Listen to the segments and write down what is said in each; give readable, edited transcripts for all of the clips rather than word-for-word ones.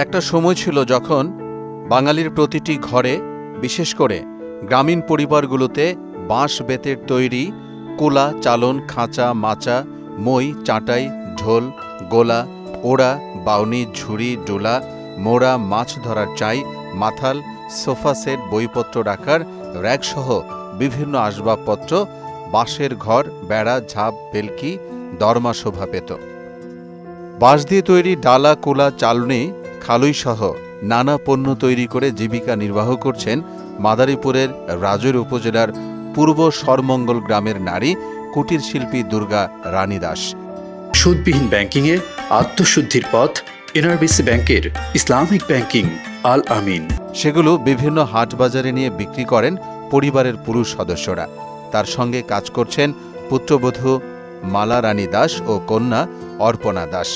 একটা সময় ছিল যখন বাঙালির প্রতিটি ঘরে, বিশেষ করে গ্রামীণ পরিবারগুলোতে বাঁশ বেতের তৈরি কুলা, চালন, খাঁচা, মাচা, মই, চাটাই, ঢোল, গোলা, ওড়া, বাউনি, ঝুড়ি, ডোলা, মোড়া, মাছ ধরার চাই, মাথাল, সোফা সেট, বইপত্র রাখার র্যাকসহ বিভিন্ন আসবাবপত্র, বাঁশের ঘর, বেড়া, ঝাপ, বেলকি, দরমা শোভা পেত। বাঁশ দিয়ে তৈরি ডালা, কুলা, চালনি, খালুইসহ নানা পণ্য তৈরি করে জীবিকা নির্বাহ করছেন মাদারীপুরের রাজৈর উপজেলার পূর্ব সরমঙ্গল গ্রামের নারী কুটির শিল্পী দুর্গা রানী দাস। সুদবিহীন ব্যাংকিংয়ে আত্মশুদ্ধির পথ এনআরবিসি ব্যাংকের ইসলামিক ব্যাংকিং আল আমিন। সেগুলো বিভিন্ন হাট বাজারে নিয়ে বিক্রি করেন পরিবারের পুরুষ সদস্যরা। তার সঙ্গে কাজ করছেন পুত্রবধূ মালা রানী দাস ও কন্যা অর্পণা দাস।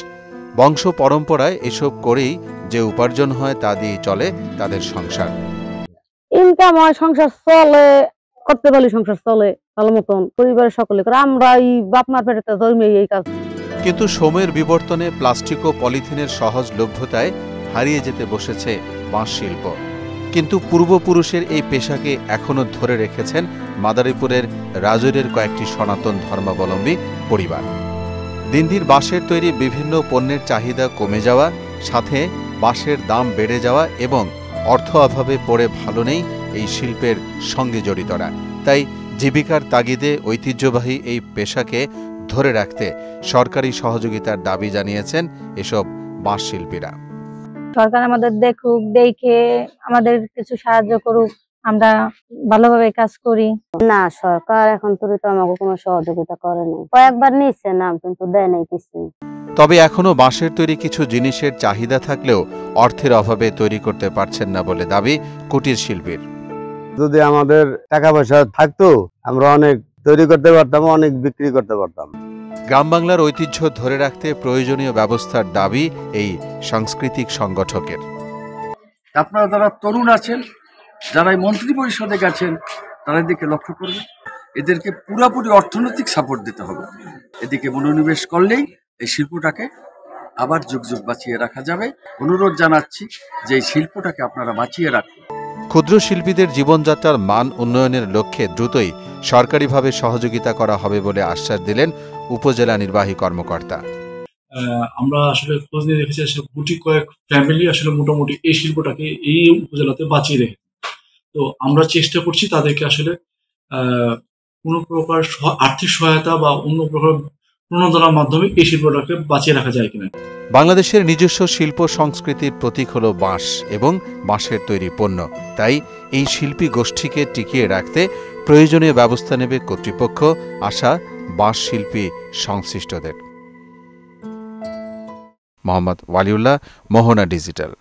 বংশ পরম্পরায় এসব করেই যে উপার্জন হয় তা দিয়েই চলে তাদের সংসার। ইনকাম হয়, সংসার চলে, করতে পারলে সংসার চলে ভালো মতন, পরিবারের সকলে করে। আমরা এই বাপ মার পেটে জন্মে এই কাজ। কিন্তু সময়ের বিবর্তনে প্লাস্টিক ও পলিথিনের সহজলভ্যতায় হারিয়ে যেতে বসেছে বাঁশ শিল্প। কিন্তু পূর্বপুরুষের এই পেশাকে এখনও ধরে রেখেছেন মাদারীপুরের রাজৈরের কয়েকটি সনাতন ধর্মাবলম্বী পরিবার। দিন দিন বাঁশের তৈরি বিভিন্ন পণ্যের চাহিদা কমে যাওয়া, সাথে বাঁশের দাম বেড়ে যাওয়া এবং অর্থ অভাবে পড়ে ভালো নেই এই শিল্পের সঙ্গে জড়িতরা। তাই জীবিকার তাগিদে ঐতিহ্যবাহী এই পেশাকে ধরে রাখতে সরকারি সহযোগিতার দাবি জানিয়েছেন এসব বাঁশ শিল্পীরা। সরকার আমাদের দেখুক, দেখে আমাদের কিছু সাহায্য করুক, আমরা ভালোভাবে কাজ করি। না, সরকার এখন তো আমাকে কোনো সহযোগিতা করেনি। কয়েকবার নিচ্ছে নাম, কিন্তু দেয় নাই কিছু। তবে এখনো বাঁশের তৈরি কিছু জিনিসের চাহিদা থাকলেও অর্থের অভাবে তৈরি করতে পারছেন না বলে দাবি কুটির শিল্পীর। যদি আমাদের টাকা পয়সা থাকতো, আমরা অনেক তৈরি করতে পারতাম, অনেক বিক্রি করতে পারতাম। গ্রাম বাংলার ঐতিহ্য ধরে রাখতে প্রয়োজনীয় ব্যবস্থার দাবি এই সাংস্কৃতিক সংগঠকের। আপনারা যারা তরুণ আছেন, যারা এই মন্ত্রী পরিষদে গেছেন, তারা এদিকে লক্ষ্য করবেন। এদেরকে পুরোপুরি অর্থনৈতিক সাপোর্ট দিতে হবে। এদিকে মনোনিবেশ করলেই এই শিল্পটাকে আবার যুগ যুগ বাঁচিয়ে রাখা যাবে। অনুরোধ জানাচ্ছি যে এই শিল্পটাকে আপনারা বাঁচিয়ে রাখুন। ক্ষুদ্র শিল্পীদের জীবনযাত্রার মান উন্নয়নের লক্ষ্যে দ্রুতই সরকারিভাবে সহযোগিতা করা হবে বলে আশ্বাস দিলেন উপজেলা নির্বাহী কর্মকর্তা। আমরা আসলে খোঁজ নিয়ে দেখেছি গুটি কয়েক ফ্যামিলি আসলে মোটামুটি এই শিল্পটাকে এই উপজেলাতে বাঁচিয়ে রেখে। তো আমরা চেষ্টা করছি তাদেরকে আসলে কোনো প্রকার আর্থিক সহায়তা বা অন্য প্রকার প্রণোদনার মাধ্যমে এই শিল্পটাকে বাঁচিয়ে রাখা যায় কিনা। বাংলাদেশের নিজস্ব শিল্প সংস্কৃতির প্রতীক হল বাঁশ এবং বাঁশের তৈরি পণ্য। তাই এই শিল্পী গোষ্ঠীকে টিকিয়ে রাখতে প্রয়োজনীয় ব্যবস্থা নেবে কর্তৃপক্ষ, আশা বাঁশ শিল্পী সংশ্লিষ্টদের। মোহাম্মদ ওয়ালিউল্লাহ, মোহনা ডিজিটাল।